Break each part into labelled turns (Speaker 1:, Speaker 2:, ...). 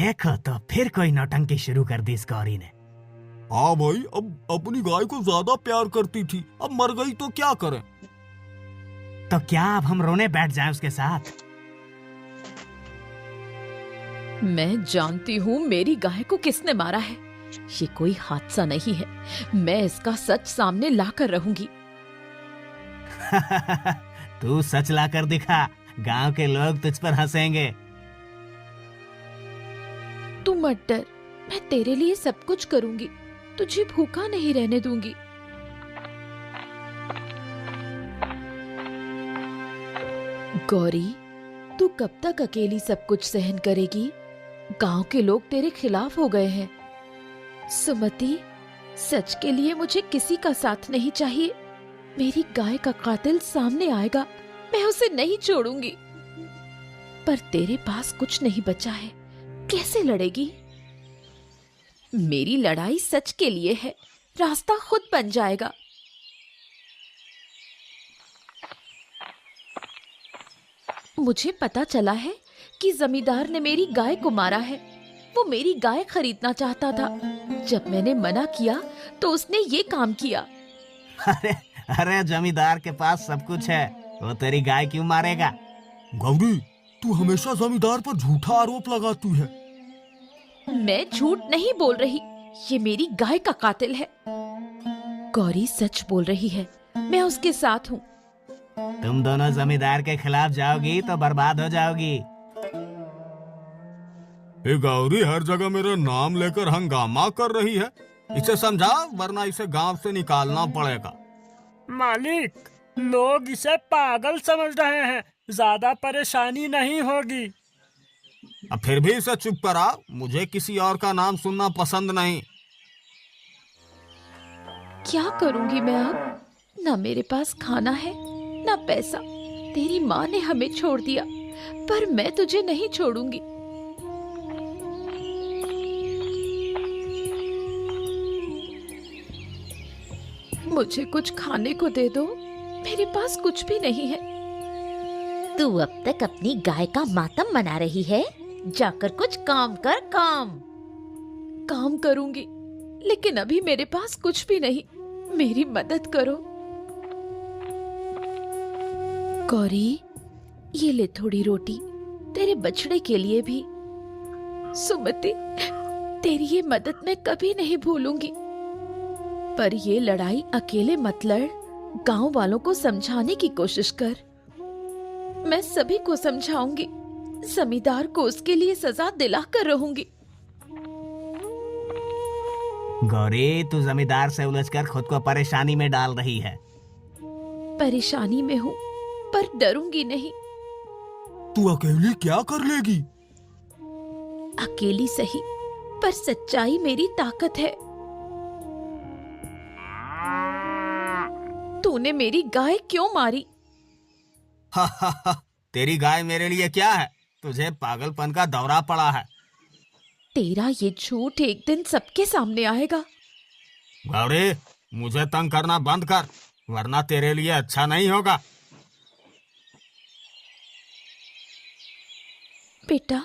Speaker 1: देखो तो फिर कोई नौटंकी शुरू कर दी इस गौरी ने।
Speaker 2: हाँ भाई, अब अपनी गाय को ज्यादा प्यार करती थी, अब मर गई तो क्या करें।
Speaker 1: तो क्या अब हम रोने बैठ जाएं उसके साथ?
Speaker 3: मैं जानती हूँ मेरी गाय को किसने मारा है। ये कोई हादसा नहीं है। मैं इसका सच सामने लाकर रहूंगी।
Speaker 1: तू सच ला कर दिखा, गांव के लोग तुझ पर हंसेंगे।
Speaker 3: तू मत डर, मैं तेरे लिए सब कुछ करूंगी। तुझे भूखा नहीं रहने दूंगी। गौरी, तू कब तक अकेली सब कुछ सहन करेगी? गांव के लोग तेरे खिलाफ हो गए हैं। सुमति, सच के लिए मुझे किसी का साथ नहीं चाहिए। मेरी गाय का कातिल सामने आएगा, मैं उसे नहीं छोड़ूंगी। पर तेरे पास कुछ नहीं बचा है, कैसे लड़ेगी? मेरी लड़ाई सच के लिए है, रास्ता खुद बन जाएगा। मुझे पता चला है कि जमींदार ने मेरी गाय को मारा है। वो मेरी गाय खरीदना चाहता था। जब मैंने मना किया तो उसने ये काम किया।
Speaker 1: अरे अरे, जमींदार के पास सब कुछ है, वो तेरी गाय क्यों मारेगा?
Speaker 2: गौरी, तू हमेशा जमींदार पर झूठा आरोप लगाती है।
Speaker 3: मैं झूठ नहीं बोल रही, ये मेरी गाय का कातिल है। गौरी सच बोल रही है, मैं उसके साथ हूँ।
Speaker 1: तुम दोनों जमींदार के खिलाफ जाओगी तो बर्बाद हो जाओगी।
Speaker 2: ये गौरी हर जगह मेरा नाम लेकर हंगामा कर रही है। इसे समझा, वरना इसे गांव से निकालना पड़ेगा।
Speaker 4: मालिक, लोग इसे पागल समझ रहे हैं, ज्यादा परेशानी नहीं होगी।
Speaker 2: अब फिर भी इसे चुप करा, मुझे किसी और का नाम सुनना पसंद नहीं।
Speaker 3: क्या करूंगी मैं अब? ना मेरे पास खाना है, ना पैसा। तेरी माँ ने हमें छोड़ दिया, पर मैं तुझे नहीं छोड़ूंगी। मुझे कुछ खाने को दे दो, मेरे पास कुछ भी नहीं है।
Speaker 5: तू अब तक अपनी गाय का मातम मना रही है, जाकर कुछ काम कर।
Speaker 3: काम करूंगी, लेकिन अभी मेरे पास कुछ भी नहीं। मेरी मदद करो। गौरी, ये ले थोड़ी रोटी, तेरे बछड़े के लिए भी। सुमति, तेरी ये मदद मैं कभी नहीं भूलूंगी। पर ये लड़ाई अकेले मत लड़, गांव वालों को समझाने की कोशिश कर। मैं सभी को समझाऊंगी, जमींदार को उसके लिए सजा दिलाकर रहूंगी।
Speaker 1: गौरी, तू जमींदार से उलझकर खुद को परेशानी में डाल रही है।
Speaker 3: परेशानी में हूँ, पर डरूंगी नहीं।
Speaker 2: तू अकेली क्या कर लेगी?
Speaker 3: अकेली सही, पर सच्चाई मेरी ताकत है। तूने मेरी गाय क्यों मारी?
Speaker 2: तेरी गाय मेरे लिए क्या है? तुझे पागलपन का दौरा पड़ा है।
Speaker 3: तेरा ये झूठ एक दिन सबके सामने आएगा।
Speaker 2: गौरी, मुझे तंग करना बंद कर, वरना तेरे लिए अच्छा नहीं होगा।
Speaker 3: बेटा,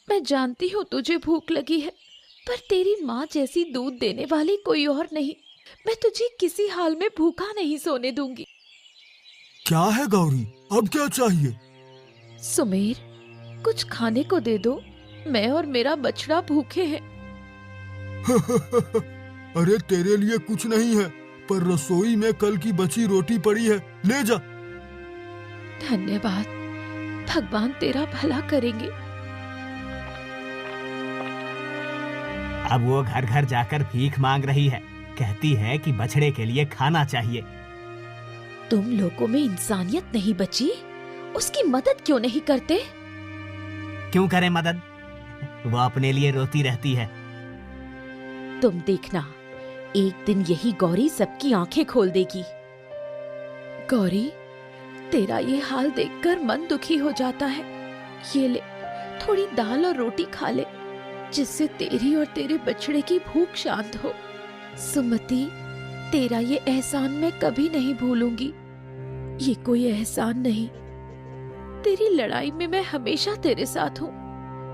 Speaker 3: मैं जानती हूँ तुझे भूख लगी है, पर तेरी माँ जैसी दूध देने वाली कोई और नहीं। मैं तुझे किसी हाल में भूखा नहीं सोने दूंगी।
Speaker 2: क्या है गौरी, अब क्या चाहिए?
Speaker 3: सुमेर, कुछ खाने को दे दो, मैं और मेरा बछड़ा भूखे हैं।
Speaker 2: अरे तेरे लिए कुछ नहीं है, पर रसोई में कल की बची रोटी पड़ी है, ले जा।
Speaker 3: धन्यवाद, भगवान तेरा भला करेंगे।
Speaker 1: अब वो घर घर जाकर भीख मांग रही है, कहती है कि बछड़े के लिए खाना चाहिए।
Speaker 3: तुम लोगों में इंसानियत नहीं बची, उसकी मदद क्यों नहीं करते?
Speaker 1: क्यों करें मदद? वो अपने लिए रोती रहती है।
Speaker 3: तुम देखना, एक दिन यही गौरी सबकी आंखें खोल देगी। गौरी, तेरा ये हाल देखकर मन दुखी हो जाता है। ये ले, थोड़ी दाल और रोटी खा ले, जिससे तेरी और तेरे बछड़े की भूख शांत हो। सुमति, तेरा ये एहसान मैं कभी नहीं भूलूंगी। ये कोई एहसान नहीं, तेरी लड़ाई में मैं हमेशा तेरे साथ हूँ।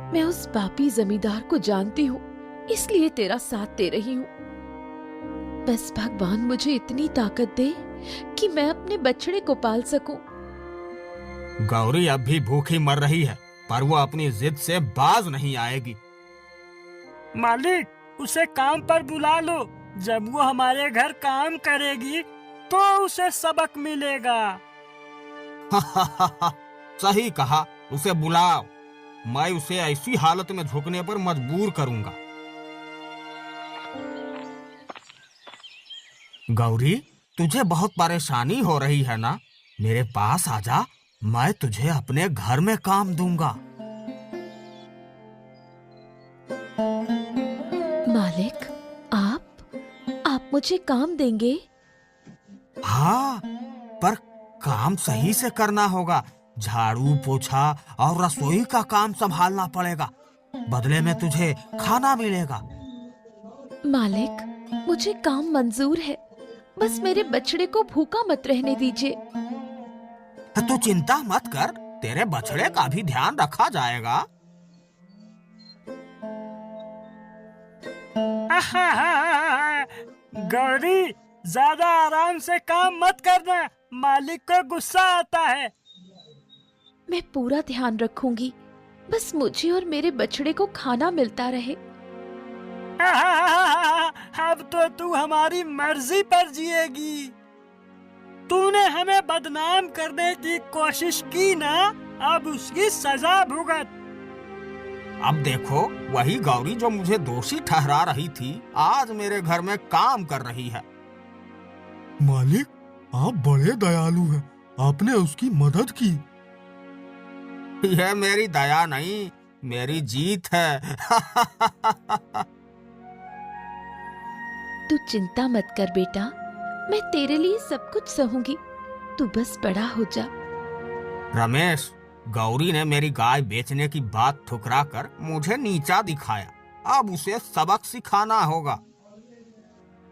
Speaker 3: मैं उस पापी जमींदार को जानती हूँ, इसलिए तेरा साथ दे रही हूँ। बस भगवान मुझे इतनी ताकत दे कि मैं अपने बछड़े को पाल सकूं।
Speaker 2: गौरी अब भी भूखी मर रही है, पर वो अपनी जिद से बाज नहीं आएगी।
Speaker 4: मालिक, उसे काम पर बुला लो। जब वो हमारे घर काम करेगी तो उसे सबक मिलेगा।
Speaker 2: सही कहा, उसे बुलाओ। मैं उसे ऐसी हालत में झुकने पर मजबूर करूंगा। गौरी, तुझे बहुत परेशानी हो रही है ना? मेरे पास आजा, मैं तुझे अपने घर में काम दूंगा।
Speaker 3: मालिक, आप मुझे काम देंगे?
Speaker 2: हाँ, पर काम सही से करना होगा। झाड़ू पोछा और रसोई का काम संभालना पड़ेगा। बदले में तुझे खाना मिलेगा।
Speaker 3: मालिक, मुझे काम मंजूर है, बस मेरे बछड़े को भूखा मत रहने दीजिए।
Speaker 2: तू चिंता मत कर, तेरे बछड़े का भी ध्यान रखा जाएगा।
Speaker 4: गौरी, ज्यादा आराम से काम मत करना, मालिक को गुस्सा आता है।
Speaker 3: मैं पूरा ध्यान रखूंगी, बस मुझे और मेरे बछड़े को खाना मिलता रहे।
Speaker 4: अब तो तू हमारी मर्जी पर जिएगी। तूने हमें बदनाम करने की कोशिश की ना, अब उसकी सजा भुगत।
Speaker 2: अब देखो, वही गौरी जो मुझे दोषी ठहरा रही थी, आज मेरे घर में काम कर रही है।
Speaker 6: मालिक, आप बड़े दयालु हैं, आपने उसकी मदद की।
Speaker 2: यह मेरी दया नहीं, मेरी जीत है।
Speaker 3: तू चिंता मत कर बेटा, मैं तेरे लिए सब कुछ सहूंगी, तू बस बड़ा हो जा।
Speaker 2: रमेश, गौरी ने मेरी गाय बेचने की बात ठुकरा कर मुझे नीचा दिखाया। अब उसे सबक सिखाना होगा।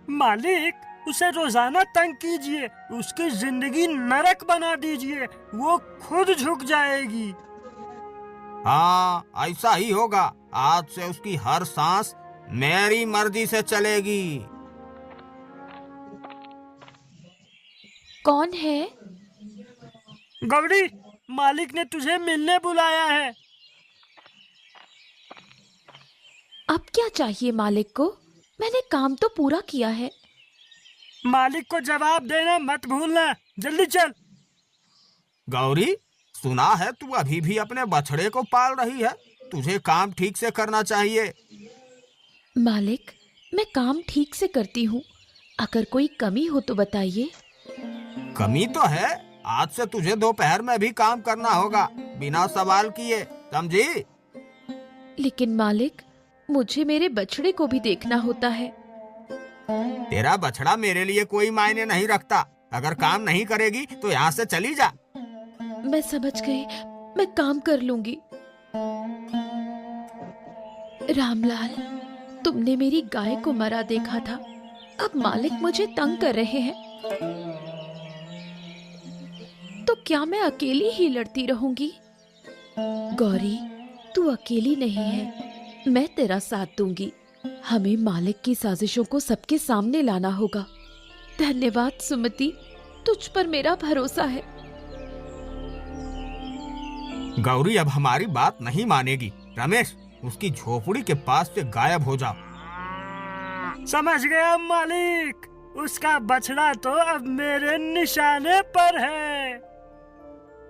Speaker 4: मालिक, उसे रोजाना तंग कीजिए, उसकी जिंदगी नरक बना दीजिए, वो खुद झुक जाएगी।
Speaker 2: हाँ, ऐसा ही होगा। आज से उसकी हर सांस मेरी मर्जी से चलेगी।
Speaker 3: कौन है?
Speaker 4: गौरी, मालिक ने तुझे मिलने बुलाया है।
Speaker 3: अब क्या चाहिए मालिक को? मैंने काम तो पूरा किया है।
Speaker 4: मालिक को जवाब देना मत भूलना, जल्दी चल।
Speaker 2: गौरी, सुना है तू अभी भी अपने बछड़े को पाल रही है। तुझे काम ठीक से करना चाहिए।
Speaker 3: मालिक, मैं काम ठीक से करती हूँ, अगर कोई कमी हो तो बताइए।
Speaker 2: कमी तो है, आज से तुझे दोपहर में भी काम करना होगा, बिना सवाल किए, समझी?
Speaker 3: लेकिन मालिक, मुझे मेरे बछड़े को भी देखना होता है।
Speaker 2: तेरा बछड़ा मेरे लिए कोई मायने नहीं रखता। अगर काम नहीं करेगी तो यहाँ से चली जा।
Speaker 3: मैं समझ गई, मैं काम कर लूंगी। रामलाल, तुमने मेरी गाय को मरा देखा था, अब मालिक मुझे तंग कर रहे हैं, तो क्या मैं अकेली ही लड़ती रहूंगी? गौरी, तू अकेली नहीं है, मैं तेरा साथ दूंगी। हमें मालिक की साजिशों को सबके सामने लाना होगा। धन्यवाद सुमति, तुझ पर मेरा भरोसा है।
Speaker 2: गौरी अब हमारी बात नहीं मानेगी। रमेश, उसकी झोपड़ी के पास से गायब हो जाओ।
Speaker 4: समझ गया मालिक, उसका बछड़ा तो अब मेरे निशाने पर है।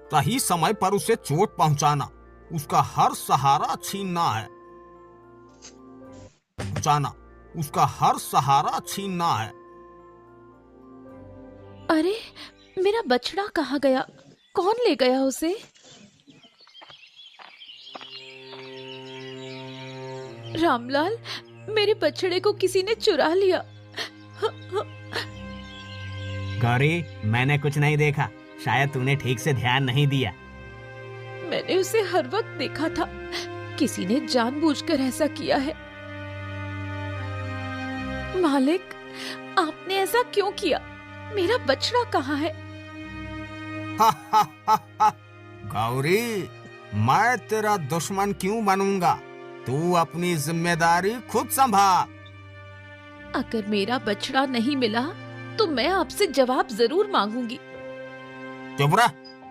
Speaker 2: सही समय पर उसे चोट पहुंचाना, उसका हर सहारा छीनना है। उसका हर सहारा छीनना है।
Speaker 3: अरे, मेरा बछड़ा कहाँ गया? कौन ले गया उसे? रामलाल, मेरे बछड़े को किसी ने चुरा लिया।
Speaker 1: गौरी, मैंने कुछ नहीं देखा, शायद तूने ठीक से ध्यान नहीं दिया।
Speaker 3: मैंने उसे हर वक्त देखा था, किसी ने जानबूझकर ऐसा किया है। मालिक, आपने ऐसा क्यों किया? मेरा बछड़ा कहाँ है?
Speaker 2: गौरी, मैं तेरा दुश्मन क्यों बनूंगा? तू अपनी जिम्मेदारी खुद संभाल।
Speaker 3: अगर मेरा बछड़ा नहीं मिला तो मैं आपसे जवाब जरूर मांगूंगी।
Speaker 2: चुप रह,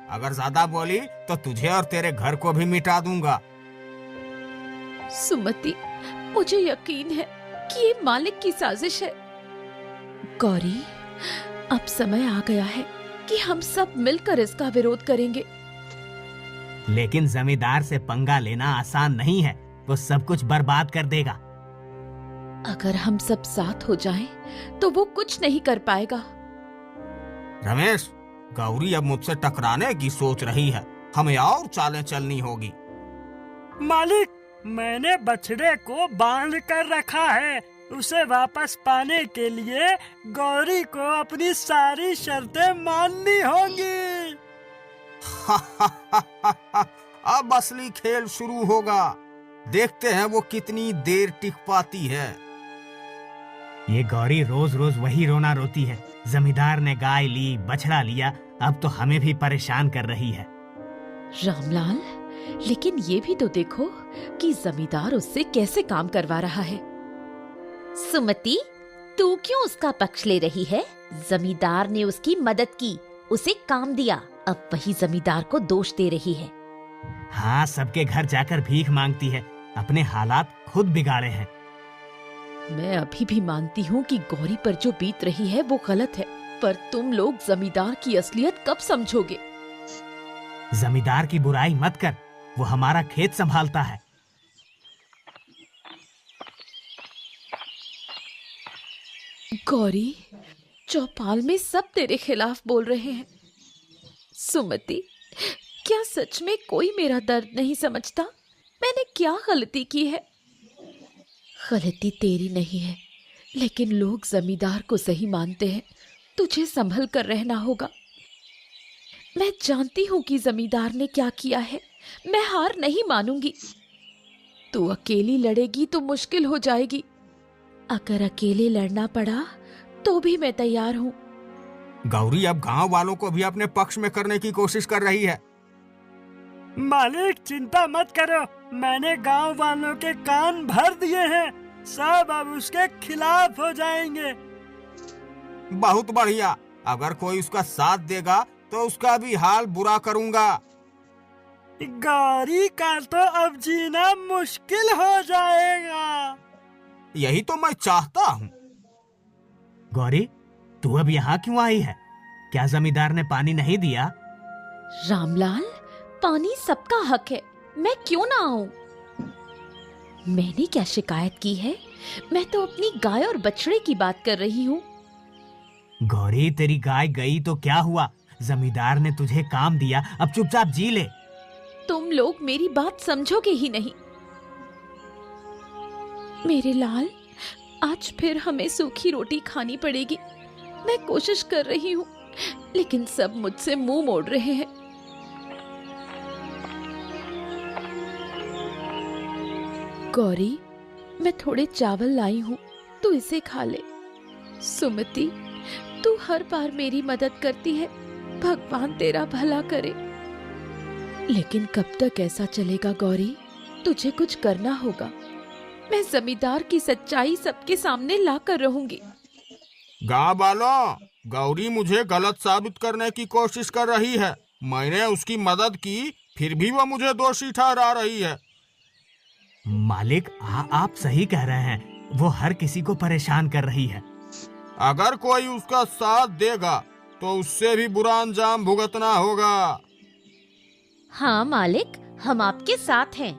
Speaker 2: अगर ज्यादा बोली तो तुझे और तेरे घर को भी मिटा दूंगा।
Speaker 3: सुमति, मुझे यकीन है कि ये मालिक की साजिश है। गौरी, अब समय आ गया है कि हम सब मिलकर इसका विरोध करेंगे।
Speaker 1: लेकिन जमींदार से पंगा लेना आसान नहीं है, वो सब कुछ बर्बाद कर देगा।
Speaker 3: अगर हम सब साथ हो जाएं, तो वो कुछ नहीं कर पाएगा।
Speaker 2: रमेश, गौरी अब मुझसे टकराने की सोच रही है, हमें और चालें चलनी होगी।
Speaker 4: मालिक, मैंने बछड़े को बांध कर रखा है। उसे वापस पाने के लिए गौरी को अपनी सारी शर्तें माननी होंगी।
Speaker 2: अब असली खेल शुरू होगा। देखते हैं वो कितनी देर टिक पाती है।
Speaker 1: ये गौरी रोज रोज वही रोना रोती है। जमींदार ने गाय ली, बछड़ा लिया, अब तो हमें भी परेशान कर रही है।
Speaker 3: रामलाल, लेकिन ये भी तो देखो कि जमींदार उससे कैसे काम करवा रहा है।
Speaker 5: सुमति, तू क्यों उसका पक्ष ले रही है? जमींदार ने उसकी मदद की, उसे काम दिया, अब वही जमींदार को दोष दे रही है।
Speaker 1: हाँ, सबके घर जाकर भीख मांगती है, अपने हालात खुद बिगाड़े हैं।
Speaker 3: मैं अभी भी मानती हूँ कि गौरी पर जो बीत रही है वो गलत है, पर तुम लोग जमींदार की असलियत कब समझोगे?
Speaker 1: जमींदार की बुराई मत कर, वो हमारा खेत संभालता है।
Speaker 3: गौरी, चौपाल में सब तेरे खिलाफ बोल रहे हैं। सुमति, क्या सच में कोई मेरा दर्द नहीं समझता? मैंने क्या गलती की है? गलती तेरी नहीं है, लेकिन लोग जमींदार को सही मानते हैं। तुझे संभल कर रहना होगा। मैं जानती हूँ कि जमींदार ने क्या किया है। मैं हार नहीं मानूंगी। तू अकेली लड़ेगी तो मुश्किल हो जाएगी। अगर अकेले लड़ना पड़ा तो भी मैं तैयार हूँ।
Speaker 2: गौरी अब गांव वालों को भी अपने पक्ष में करने की कोशिश कर रही है।
Speaker 4: मालिक, चिंता मत करो, मैंने गांव वालों के कान भर दिए हैं। सब अब उसके खिलाफ हो जाएंगे।
Speaker 2: बहुत बढ़िया, अगर कोई उसका साथ देगा तो उसका भी हाल बुरा करूंगा।
Speaker 4: गौरी का तो अब जीना मुश्किल हो जाएगा।
Speaker 2: यही तो मैं चाहता हूँ।
Speaker 1: गौरी, तू अब यहाँ क्यों आई है? क्या जमींदार ने पानी नहीं दिया?
Speaker 3: रामलाल, पानी सबका हक है, मैं क्यों ना आऊं? मैंने क्या शिकायत की है? मैं तो अपनी गाय और बछड़े की बात कर रही हूँ।
Speaker 1: गौरी, तेरी गाय गई तो क्या हुआ? जमींदार ने तुझे काम दिया, अब चुपचाप जी ले।
Speaker 3: तुम लोग मेरी बात समझोगे ही नहीं। मेरे लाल, आज फिर हमें सूखी रोटी खानी पड़ेगी। मैं कोशिश कर रही हूँ, लेकिन सब मुझसे मुंह मोड़ रहे हैं। गौरी, मैं थोड़े चावल लाई हूँ, तू इसे खा ले। सुमति, तू हर बार मेरी मदद करती है, भगवान तेरा भला करे। लेकिन कब तक ऐसा चलेगा गौरी? तुझे कुछ करना होगा। मैं जमींदार की सच्चाई सबके सामने लाकर रहूंगी।
Speaker 2: गाँव वालों, गौरी मुझे गलत साबित करने की कोशिश कर रही है। मैंने उसकी मदद की, फिर भी वो मुझे दोषी ठहरा रही है।
Speaker 1: मालिक, आप सही कह रहे हैं, वो हर किसी को परेशान कर रही है।
Speaker 2: अगर कोई उसका साथ देगा तो उससे भी बुरा अंजाम भुगतना होगा।
Speaker 5: हाँ मालिक, हम आपके साथ हैं।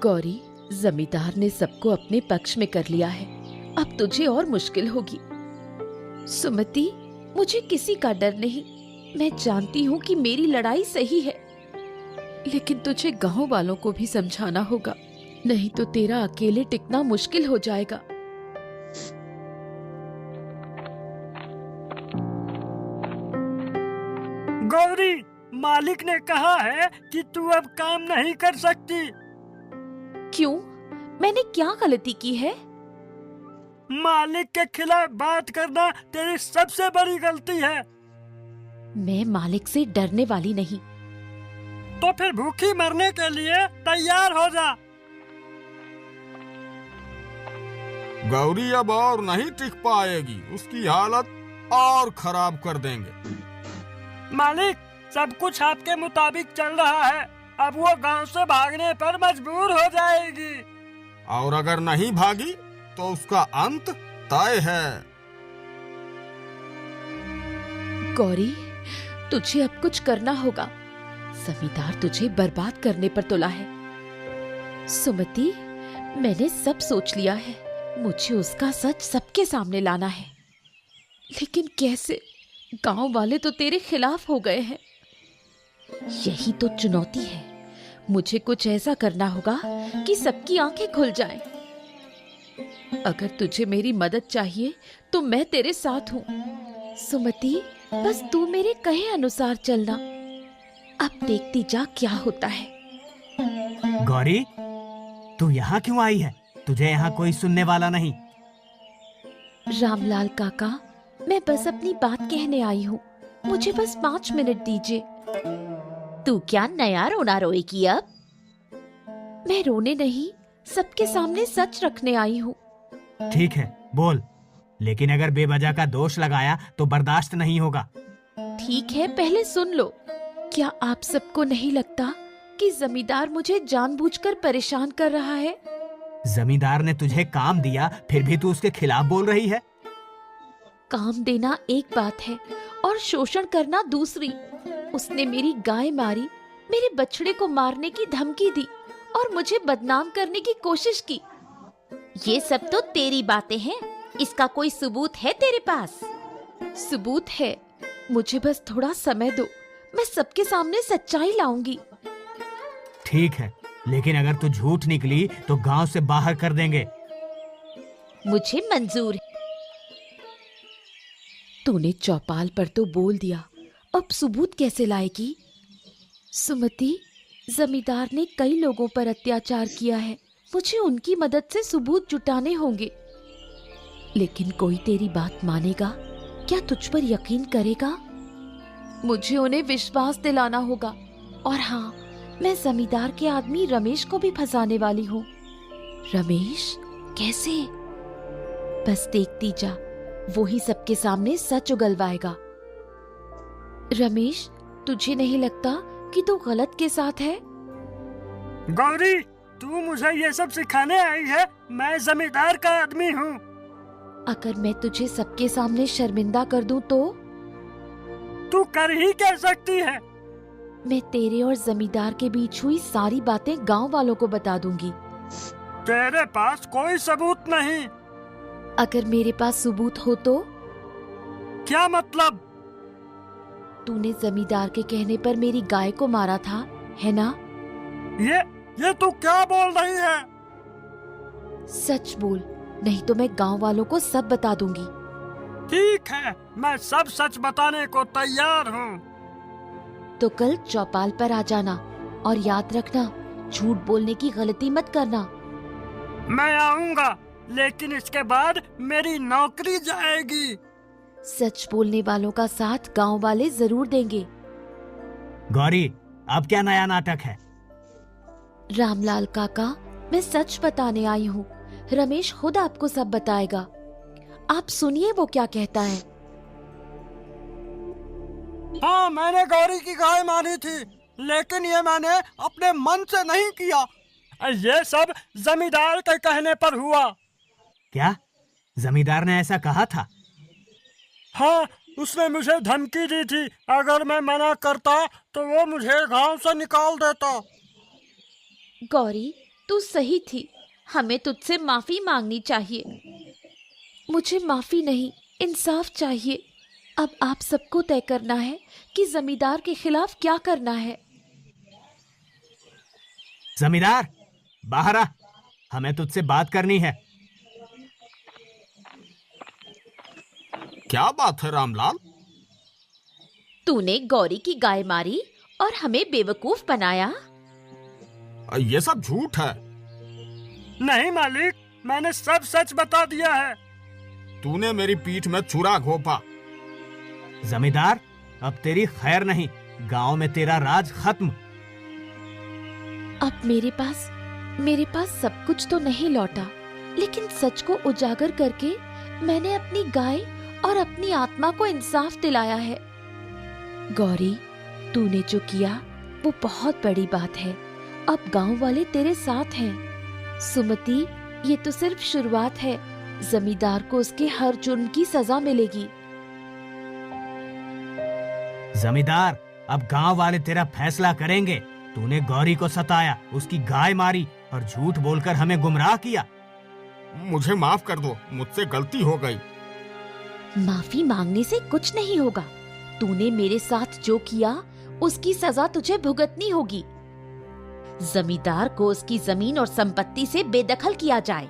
Speaker 3: गौरी, जमींदार ने सबको अपने पक्ष में कर लिया है, अब तुझे और मुश्किल होगी। सुमति, मुझे किसी का डर नहीं। मैं जानती हूँ कि मेरी लड़ाई सही है, लेकिन तुझे गांव वालों को भी समझाना होगा, नहीं तो तेरा अकेले टिकना मुश्किल हो जाएगा।
Speaker 4: गौरी, मालिक ने कहा है कि तू अब काम नहीं कर सकती।
Speaker 3: क्यों? मैंने क्या गलती की है?
Speaker 4: मालिक के खिलाफ बात करना तेरी सबसे बड़ी गलती है।
Speaker 3: मैं मालिक से डरने वाली नहीं।
Speaker 4: तो फिर भूखी मरने के लिए तैयार हो जा।
Speaker 2: गौरी अब और नहीं टिक पाएगी, उसकी हालत और खराब कर देंगे।
Speaker 4: मालिक, सब कुछ आपके मुताबिक चल रहा है। अब वो गांव से भागने पर मजबूर हो जाएगी।
Speaker 2: और अगर नहीं भागी तो उसका अंत तय है।
Speaker 3: गौरी, तुझे अब कुछ करना होगा। जमींदार तुझे बर्बाद करने पर तुला है। सुमति, मैंने सब सोच लिया है। मुझे उसका सच सबके सामने लाना है। लेकिन कैसे? गांव वाले तो तेरे खिलाफ हो गए हैं। यही तो चुनौती है। मुझे कुछ ऐसा करना होगा कि सबकी आंखें खुल जाएं। अगर तुझे मेरी मदद चाहिए तो मैं तेरे साथ हूँ। सुमति, बस तू मेरे कहे अनुसार चलना। अब देखती जा क्या होता है।
Speaker 1: गौरी, तू यहाँ क्यों आई है? तुझे यहाँ कोई सुनने वाला नहीं।
Speaker 3: रामलाल काका, मैं बस अपनी बात कहने आई हूँ। मुझे बस 5 मिनट दीजिए।
Speaker 5: तू क्या नया रोना रोएगी अब?
Speaker 3: मैं रोने नहीं, सबके सामने सच रखने आई हूँ।
Speaker 1: ठीक है, बोल। लेकिन अगर बेवजह का दोष लगाया तो बर्दाश्त नहीं होगा।
Speaker 3: ठीक है, पहले सुन लो। क्या आप सबको नहीं लगता कि जमींदार मुझे जानबूझकर परेशान कर रहा है?
Speaker 1: जमींदार ने तुझे काम दिया, फिर भी तू उसके खिलाफ बोल रही है।
Speaker 3: काम देना एक बात है और शोषण करना दूसरी। उसने मेरी गाय मारी, मेरे बछड़े को मारने की धमकी दी और मुझे बदनाम करने की कोशिश की।
Speaker 5: ये सब तो तेरी बातें हैं। इसका कोई सबूत है तेरे पास?
Speaker 3: सबूत है, मुझे बस थोड़ा समय दो। मैं सबके सामने सच्चाई लाऊंगी।
Speaker 1: ठीक है, लेकिन अगर तू झूठ निकली तो गांव से बाहर कर देंगे।
Speaker 5: मुझे मंजूर है।
Speaker 3: तूने चौपाल पर तो बोल दिया, अब सबूत कैसे लाएगी? सुमति, जमींदार ने कई लोगों पर अत्याचार किया है। मुझे उनकी मदद से सबूत जुटाने होंगे। लेकिन कोई तेरी बात मानेगा? क्या तुझ पर यकीन करेगा? मुझे उन्हें विश्वास दिलाना होगा। और हाँ, मैं जमींदार के आदमी रमेश को भी फंसाने वाली हूँ। रमेश? कैसे? बस देखती जा, वो ही सबके सामने सच उगलवाएगा। रमेश, तुझे नहीं लगता कि तू गलत के साथ है?
Speaker 4: गौरी, तू मुझे ये सब सिखाने आई है? मैं जमींदार का आदमी हूँ।
Speaker 3: अगर मैं तुझे सबके सामने शर्मिंदा कर दूं तो?
Speaker 4: तू कर ही क्या सकती है?
Speaker 3: मैं तेरे और जमींदार के बीच हुई सारी बातें गांव वालों को बता दूंगी।
Speaker 4: तेरे पास कोई सबूत नहीं।
Speaker 3: अगर मेरे पास सबूत हो तो?
Speaker 4: क्या मतलब?
Speaker 3: तूने जमींदार के कहने पर मेरी गाय को मारा था, है ना?
Speaker 4: ये तू क्या बोल रही है?
Speaker 3: सच बोल, नहीं तो मैं गांव वालों को सब बता दूंगी।
Speaker 4: ठीक है, मैं सब सच बताने को तैयार हूँ।
Speaker 3: तो कल चौपाल पर आ जाना और याद रखना, झूठ बोलने की गलती मत करना।
Speaker 4: मैं आऊँगा, लेकिन इसके बाद मेरी नौकरी जाएगी।
Speaker 3: सच बोलने वालों का साथ गांव वाले जरूर देंगे।
Speaker 1: गौरी, अब क्या नया नाटक है?
Speaker 3: रामलाल काका, मैं सच बताने आई हूँ। रमेश खुद आपको सब बताएगा। आप सुनिए वो क्या कहता है।
Speaker 2: हाँ, मैंने गौरी की गाय मारी थी, लेकिन ये मैंने अपने मन से नहीं किया।
Speaker 4: ये सब जमींदार के कहने पर हुआ।
Speaker 1: क्या जमींदार ने ऐसा कहा था?
Speaker 4: हाँ, उसने मुझे धमकी दी थी। अगर मैं मना करता तो वो मुझे गांव से निकाल देता।
Speaker 3: गौरी, तू सही थी। हमें तुझसे माफी मांगनी चाहिए। मुझे माफी नहीं, इंसाफ चाहिए। अब आप सबको तय करना है कि जमींदार के खिलाफ क्या करना है।
Speaker 1: जमींदार, बाहर आ, हमें तुझसे बात करनी है।
Speaker 2: क्या बात है रामलाल?
Speaker 5: तूने गौरी की गाय मारी और हमें बेवकूफ बनाया।
Speaker 2: ये सब झूठ है।
Speaker 4: नहीं मालिक, मैंने सब सच बता दिया है।
Speaker 2: तूने मेरी पीठ में छुरा घोंपा।
Speaker 1: जमींदार, अब तेरी खैर नहीं, गांव में तेरा राज खत्म।
Speaker 3: अब मेरे पास सब कुछ तो नहीं लौटा, लेकिन सच को उजागर करके मैंने अपनी गाय और अपनी आत्मा को इंसाफ दिलाया है। गौरी, तूने जो किया वो बहुत बड़ी बात है। अब गांव वाले तेरे साथ हैं। सुमति, ये तो सिर्फ शुरुआत है। जमींदार को उसके हर जुर्म की सजा मिलेगी।
Speaker 1: जमींदार, अब गांव वाले तेरा फैसला करेंगे। तूने गौरी को सताया, उसकी गाय मारी और झूठ बोलकर हमें गुमराह किया।
Speaker 2: मुझे माफ कर दो, मुझसे गलती हो गई।
Speaker 3: माफी मांगने से कुछ नहीं होगा। तूने मेरे साथ जो किया उसकी सजा तुझे भुगतनी होगी।
Speaker 5: जमींदार को उसकी जमीन और संपत्ति से बेदखल किया जाए।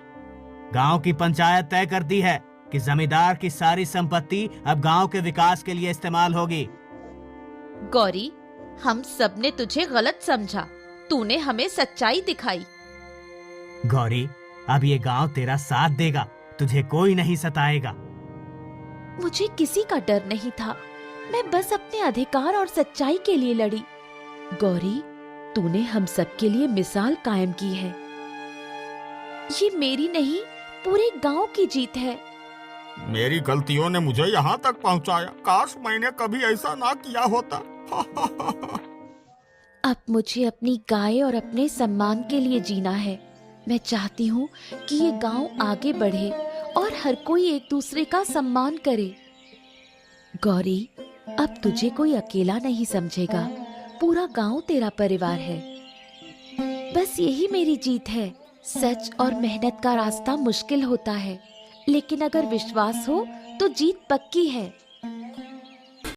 Speaker 1: गांव की पंचायत तय करती है कि जमींदार की सारी संपत्ति अब गांव के विकास के लिए इस्तेमाल होगी।
Speaker 5: गौरी, हम सब ने तुझे गलत समझा। तूने हमें सच्चाई दिखाई।
Speaker 1: गौरी, अब ये गांव तेरा साथ देगा, तुझे कोई नहीं सताएगा।
Speaker 3: मुझे किसी का डर नहीं था। मैं बस अपने अधिकार और सच्चाई के लिए लड़ी। गौरी, तूने हम सब के लिए मिसाल कायम की है। ये मेरी नहीं, पूरे गांव की जीत है।
Speaker 2: मेरी गलतियों ने मुझे यहाँ तक पहुँचाया। काश मैंने कभी ऐसा ना किया होता।
Speaker 3: अब मुझे अपनी गाय और अपने सम्मान के लिए जीना है। मैं चाहती हूँ कि ये गांव आगे बढ़े और हर कोई एक दूसरे का सम्मान करे। गौरी, अब तुझे कोई अकेला नहीं समझेगा। पूरा गांव तेरा परिवार है। बस यही मेरी जीत है। सच और मेहनत का रास्ता मुश्किल होता है, लेकिन अगर विश्वास हो तो जीत पक्की है।